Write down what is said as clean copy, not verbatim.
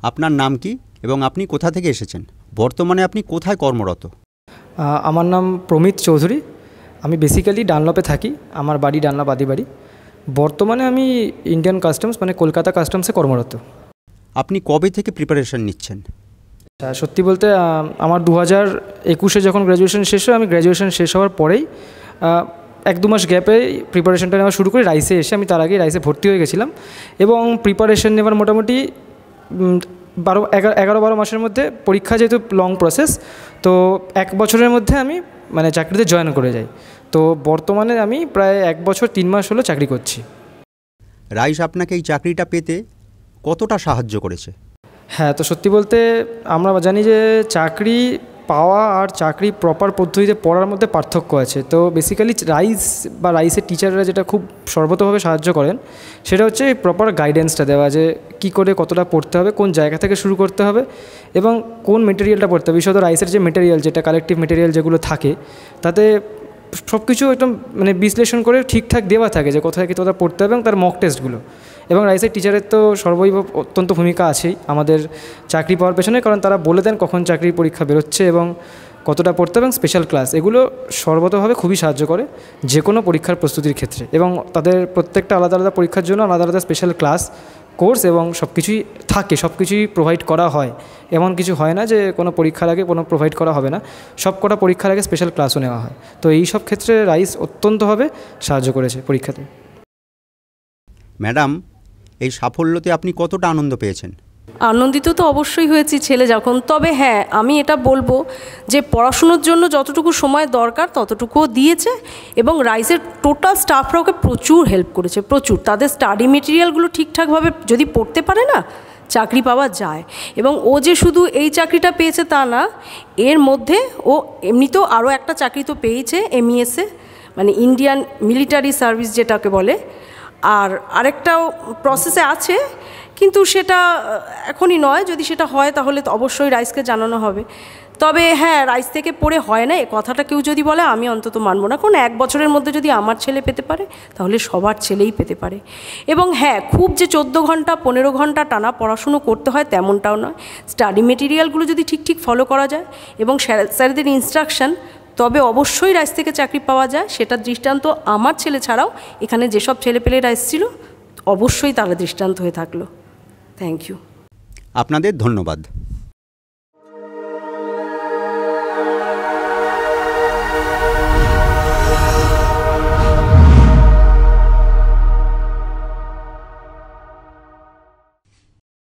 আপনার নাম কি এবং আপনি কোথা থেকে এসেছেন? বর্তমানে আপনি কোথায় কর্মরত? আমার নাম প্রমিত চৌধুরী। আমি বেসিক্যালি ডানলপে থাকি। আমার বাড়ি ডানলপ আদিবাড়ি। বর্তমানে আমি ইন্ডিয়ান কাস্টমস মানে কলকাতা কাস্টমসে কর্মরত। আপনি কবে থেকে প্রিপারেশন নিচ্ছেন? সত্যি বলতে আমার 2021-এ যখন গ্র্যাজুয়েশন শেষ হয়, আমি গ্র্যাজুয়েশন শেষ হওয়ার পরেই 1-2 মাস গ্যাপে প্রিপারেশনটা নেওয়া শুরু করি। রাইসে এসে আমি তার আগেই রাইসে ভর্তি হয়ে গেছিলাম এবং প্রিপারেশন নেওয়ার মোটামুটি 11-12 মাসের মধ্যে, পরীক্ষা যেহেতু লং প্রসেস, তো 1 বছরের মধ্যে আমি মানে চাকরিতে জয়েন করে যাই। তো বর্তমানে আমি প্রায় 1 বছর 3 মাস হলো চাকরি করছি। রাইস আপনাকে এই চাকরিটা পেতে কতটা সাহায্য করেছে? হ্যাঁ, তো সত্যি বলতে আমরা জানি যে চাকরি পাওয়া আর চাকরি প্রপার পদ্ধতিতে পড়ার মধ্যে পার্থক্য আছে। তো বেসিক্যালি রাইসের টিচাররা যেটা খুব সর্বতভাবে সাহায্য করেন সেটা হচ্ছে প্রপার গাইডেন্সটা দেওয়া, যে কী করে কতটা পড়তে হবে, কোন জায়গা থেকে শুরু করতে হবে এবং কোন মেটেরিয়ালটা পড়তে হবে। বিশেষত রাইসের যে মেটেরিয়াল, যেটা কালেকটিভ মেটেরিয়াল যেগুলো থাকে, তাতে সব কিছু একদম মানে বিশ্লেষণ করে ঠিকঠাক দেওয়া থাকে যে কোথায় কী কোথায় পড়তে হবে এবং তার মক টেস্টগুলো। এবং রাইসের টিচারের তো অত্যন্ত ভূমিকা আছেই আমাদের চাকরি পাওয়ার পেছনে, কারণ তারা বলে দেন কখন চাকরির পরীক্ষা বেরোচ্ছে এবং কতটা পড়তে হবে, এবং স্পেশাল ক্লাস এগুলো সর্বতভাবে খুবই সাহায্য করে যে কোনো পরীক্ষার প্রস্তুতির ক্ষেত্রে। এবং তাদের প্রত্যেকটা আলাদা আলাদা পরীক্ষার জন্য আলাদা আলাদা স্পেশাল ক্লাস, কোর্স এবং সব কিছুই থাকে, সব কিছুই প্রোভাইড করা হয়। এমন কিছু হয় না যে কোনো পরীক্ষার আগে কোনো প্রোভাইড করা হবে না, সব কটা পরীক্ষার আগে স্পেশাল ক্লাসও নেওয়া হয়। তো এই সব ক্ষেত্রে রাইস অত্যন্তভাবে সাহায্য করেছে পরীক্ষাতে। ম্যাডাম, এই সাফল্যতে আপনি কতটা আনন্দ পেয়েছেন? আনন্দিত তো অবশ্যই হয়েছি ছেলে যখন। তবে হ্যাঁ, আমি এটা বলবো যে পড়াশুনোর জন্য যতটুকু সময় দরকার ততটুকুও দিয়েছে এবং রাইসের টোটাল স্টাফরা ওকে প্রচুর হেল্প করেছে, প্রচুর। তাদের স্টাডি মেটেরিয়ালগুলো ঠিকঠাকভাবে যদি পড়তে পারে না, চাকরি পাওয়া যায়। এবং ও যে শুধু এই চাকরিটা পেয়েছে তা না, এর মধ্যে ও এমনিতেও আরও একটা চাকরি তো পেয়েছে MES-এ, মানে ইন্ডিয়ান মিলিটারি সার্ভিস যেটাকে বলে। আর আরেকটাও প্রসেসে আছে, কিন্তু সেটা এখনই নয়। যদি সেটা হয় তাহলে তো অবশ্যই রাইসকে জানানো হবে। তবে হ্যাঁ, রাইস থেকে পড়ে হয় না এ কথাটা কেউ যদি বলে, আমি অন্তত মানব না। কারণ 1 বছরের মধ্যে যদি আমার ছেলে পেতে পারে তাহলে সবার ছেলেই পেতে পারে। এবং হ্যাঁ, খুব যে 14 ঘন্টা 15 ঘন্টা টানা পড়াশুনো করতে হয় তেমনটাও নয়। স্টাডি মেটেরিয়ালগুলো যদি ঠিক ফলো করা যায় এবং স্যারদের ইনস্ট্রাকশান, তবে অবশ্যই রাইস থেকে চাকরি পাওয়া যায়। সেটার দৃষ্টান্ত আমার ছেলে ছাড়াও এখানে যেসব ছেলেপেলেরা এসেছিল অবশ্যই তারা দৃষ্টান্ত হয়ে থাকলো। Thank you. আপনাদের ধন্যবাদ।